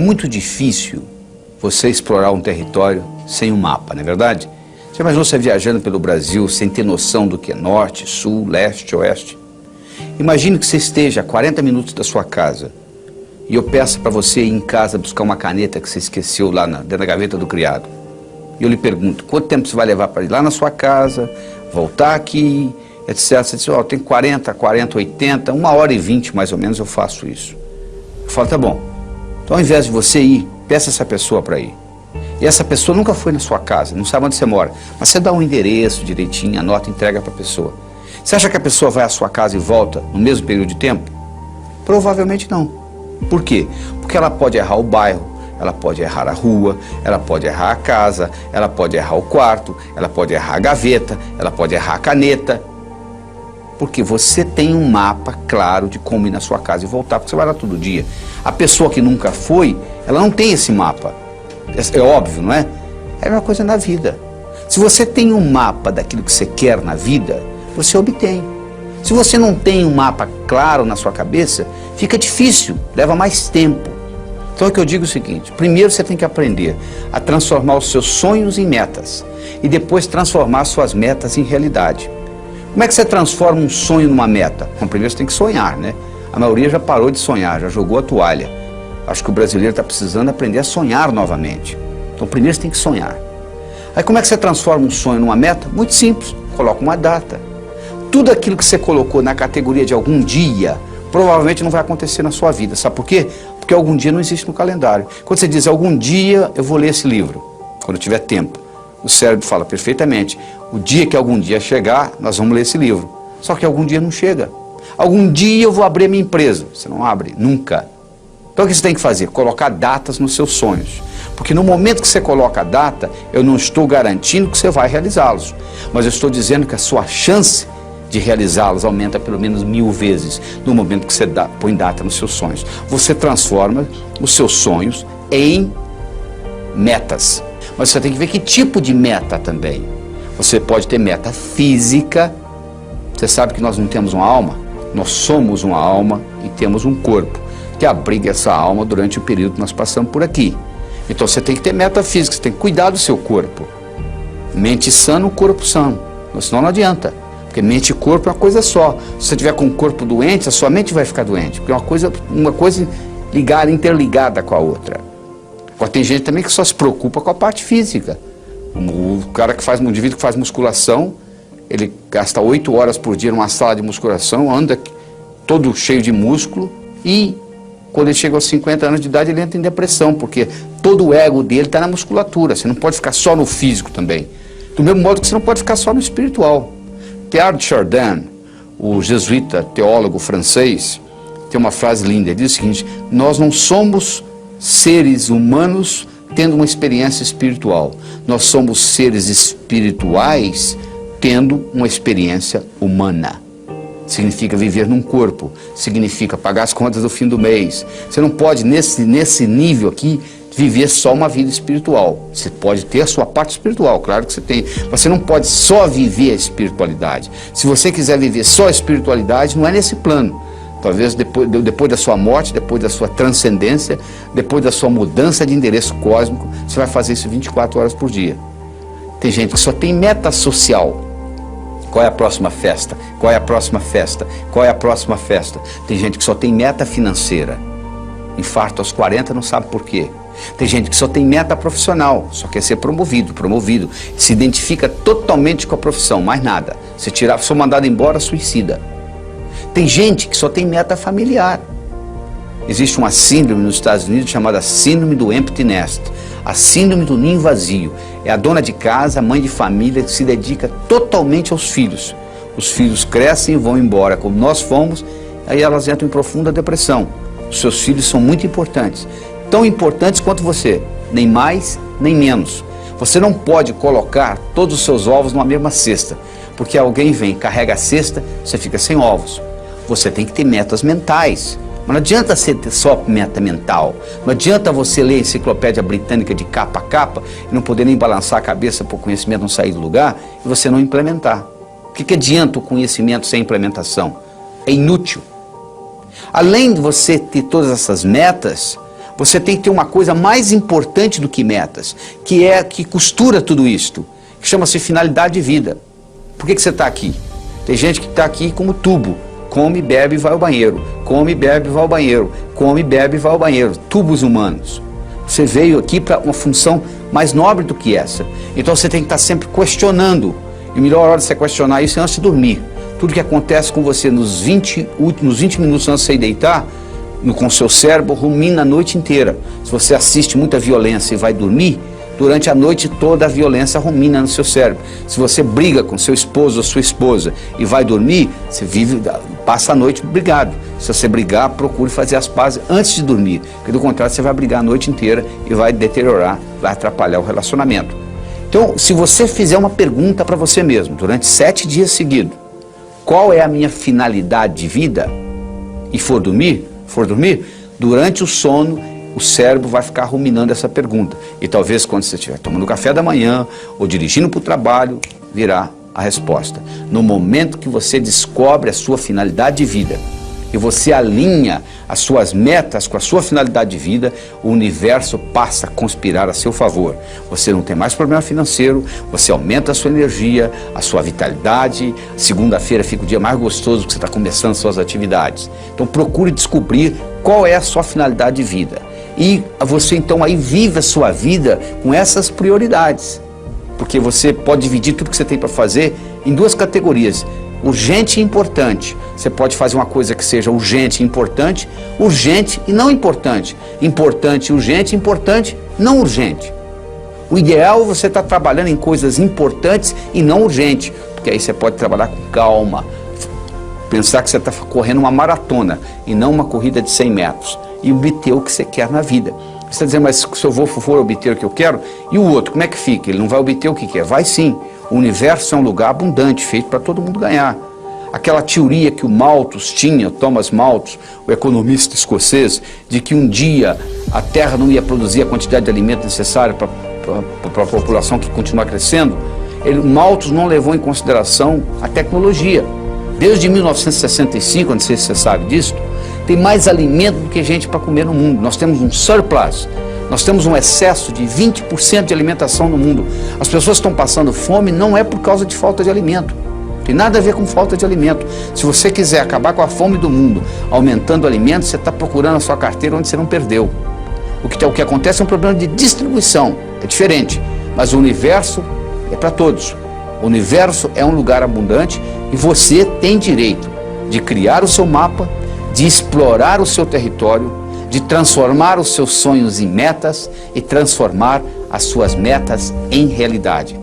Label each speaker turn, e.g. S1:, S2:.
S1: muito difícil você explorar um território sem um mapa, não é verdade? Você imaginou você viajando pelo Brasil sem ter noção do que é norte, sul, leste, oeste? Imagine que você esteja a 40 minutos da sua casa e eu peço para você ir em casa buscar uma caneta que você esqueceu lá dentro da gaveta do criado. E eu lhe pergunto, quanto tempo você vai levar para ir lá na sua casa, voltar aqui, etc. Você diz, tem 40, 80, 1h20 mais ou menos eu faço isso. Eu falo, tá bom. Então ao invés de você ir, peça essa pessoa para ir. E essa pessoa nunca foi na sua casa, não sabe onde você mora. Mas você dá um endereço direitinho, anota e entrega para a pessoa. Você acha que a pessoa vai à sua casa e volta no mesmo período de tempo? Provavelmente não. Por quê? Porque ela pode errar o bairro, ela pode errar a rua, ela pode errar a casa, ela pode errar o quarto, ela pode errar a gaveta, ela pode errar a caneta. Porque você tem um mapa claro de como ir na sua casa e voltar, porque você vai lá todo dia. A pessoa que nunca foi, ela não tem esse mapa. É óbvio, não é? É a mesma coisa na vida. Se você tem um mapa daquilo que você quer na vida, você obtém. Se você não tem um mapa claro na sua cabeça, fica difícil, leva mais tempo. Então é que eu digo o seguinte, primeiro você tem que aprender a transformar os seus sonhos em metas e depois transformar suas metas em realidade. Como é que você transforma um sonho numa meta? Bom, primeiro você tem que sonhar, né? A maioria já parou de sonhar, já jogou a toalha. Acho que o brasileiro está precisando aprender a sonhar novamente. Então primeiro você tem que sonhar. Aí como é que você transforma um sonho numa meta? Muito simples, coloca uma data. Tudo aquilo que você colocou na categoria de algum dia, provavelmente não vai acontecer na sua vida. Sabe por quê? Porque algum dia não existe no calendário. Quando você diz, algum dia eu vou ler esse livro, quando eu tiver tempo, o cérebro fala perfeitamente, o dia que algum dia chegar, nós vamos ler esse livro. Só que algum dia não chega. Algum dia eu vou abrir a minha empresa. Você não abre, nunca. Então o que você tem que fazer? Colocar datas nos seus sonhos. Porque no momento que você coloca a data, eu não estou garantindo que você vai realizá-los. Mas eu estou dizendo que a sua chance de realizá-los aumenta pelo menos 1000 vezes no momento que você põe data nos seus sonhos. Você transforma os seus sonhos em metas. Mas você tem que ver que tipo de meta também. Você pode ter meta física. Você sabe que nós não temos uma alma? Nós somos uma alma e temos um corpo que abriga essa alma durante o período que nós passamos por aqui. Então você tem que ter meta física, você tem que cuidar do seu corpo. Mente sã, corpo são. Senão não adianta. Porque mente e corpo é uma coisa só. Se você tiver com o corpo doente, a sua mente vai ficar doente. Porque é uma coisa ligada, interligada com a outra. Agora tem gente também que só se preocupa com a parte física. O cara um indivíduo que faz musculação, ele gasta 8 horas por dia numa sala de musculação, anda todo cheio de músculo e quando ele chega aos 50 anos de idade ele entra em depressão, porque todo o ego dele está na musculatura. Você não pode ficar só no físico também. Do mesmo modo que você não pode ficar só no espiritual. Teilhard de Chardin, o jesuíta teólogo francês, tem uma frase linda, ele diz o seguinte, nós não somos seres humanos tendo uma experiência espiritual, nós somos seres espirituais tendo uma experiência humana. Significa viver num corpo, significa pagar as contas do fim do mês. Você não pode, nesse nível aqui, viver só uma vida espiritual. Você pode ter a sua parte espiritual, claro que você tem. Mas você não pode só viver a espiritualidade. Se você quiser viver só a espiritualidade, não é nesse plano. Talvez depois da sua morte, depois da sua transcendência, depois da sua mudança de endereço cósmico, você vai fazer isso 24 horas por dia. Tem gente que só tem meta social. Qual é a próxima festa? Qual é a próxima festa? Qual é a próxima festa? Tem gente que só tem meta financeira. Infarto aos 40, não sabe por quê. Tem gente que só tem meta profissional, só quer ser promovido. Se identifica totalmente com a profissão, mais nada. Se for mandado embora, suicida. Tem gente que só tem meta familiar. Existe uma síndrome nos Estados Unidos chamada síndrome do empty nest. A síndrome do ninho vazio. É a dona de casa, a mãe de família que se dedica totalmente aos filhos. Os filhos crescem e vão embora, como nós fomos, aí elas entram em profunda depressão. Os seus filhos são muito importantes. Tão importantes quanto você, nem mais, nem menos. Você não pode colocar todos os seus ovos numa mesma cesta, porque alguém vem, carrega a cesta, você fica sem ovos. Você tem que ter metas mentais. Mas não adianta você ter só meta mental. Não adianta você ler a enciclopédia britânica de capa a capa e não poder nem balançar a cabeça para o conhecimento não sair do lugar e você não implementar. O que adianta o conhecimento sem implementação? É inútil. Além de você ter todas essas metas, Você tem que ter uma coisa mais importante do que metas, que costura tudo isto, que chama-se finalidade de vida. Por que você está aqui? Tem gente que está aqui como tubo, come, bebe e vai ao banheiro, come, bebe e vai ao banheiro, come, bebe e vai ao banheiro, tubos humanos. Você veio aqui para uma função mais nobre do que essa. Então você tem que estar sempre questionando. E a melhor hora de você questionar isso é antes de dormir. Tudo que acontece com você nos 20 minutos antes de você deitar, com o seu cérebro, rumina a noite inteira. Se você assiste muita violência e vai dormir, durante a noite toda a violência rumina no seu cérebro. Se você briga com seu esposo ou sua esposa e vai dormir, você passa a noite brigado. Se você brigar, procure fazer as pazes antes de dormir, porque do contrário você vai brigar a noite inteira e vai deteriorar, vai atrapalhar o relacionamento. Então, se você fizer uma pergunta para você mesmo, durante 7 dias seguidos, qual é a minha finalidade de vida, e for dormir, durante o sono, o cérebro vai ficar ruminando essa pergunta. E talvez quando você estiver tomando café da manhã ou dirigindo para o trabalho, virá a resposta. No momento que você descobre a sua finalidade de vida e você alinha as suas metas com a sua finalidade de vida, o universo passa a conspirar a seu favor. Você não tem mais problema financeiro, você aumenta a sua energia, a sua vitalidade. Segunda-feira fica o dia mais gostoso que você está começando suas atividades. Então procure descobrir qual é a sua finalidade de vida. E você então aí vive a sua vida com essas prioridades. Porque você pode dividir tudo que você tem para fazer em 2 categorias. Urgente e importante. Você pode fazer uma coisa que seja urgente e importante, urgente e não importante. Importante e urgente, importante, não urgente. O ideal é você estar trabalhando em coisas importantes e não urgentes, porque aí você pode trabalhar com calma, pensar que você está correndo uma maratona e não uma corrida de 100 metros e obter o que você quer na vida. Você está dizendo, mas se eu for obter o que eu quero, e o outro, como é que fica? Ele não vai obter o que quer? Vai sim. O universo é um lugar abundante, feito para todo mundo ganhar. Aquela teoria que o Malthus tinha, Thomas Malthus, o economista escocês, de que um dia a Terra não ia produzir a quantidade de alimento necessária para a população que continua crescendo, Malthus não levou em consideração a tecnologia. Desde 1965, não sei se você sabe disso, tem mais alimento do que gente para comer no mundo. Nós temos um surplus, nós temos um excesso de 20% de alimentação no mundo. As pessoas estão passando fome não é por causa de falta de alimento. Tem nada a ver com falta de alimento. Se você quiser acabar com a fome do mundo, aumentando o alimento, você está procurando a sua carteira onde você não perdeu. O que acontece é um problema de distribuição, é diferente. Mas o universo é para todos. O universo é um lugar abundante e você tem direito de criar o seu mapa, de explorar o seu território, de transformar os seus sonhos em metas e transformar as suas metas em realidade.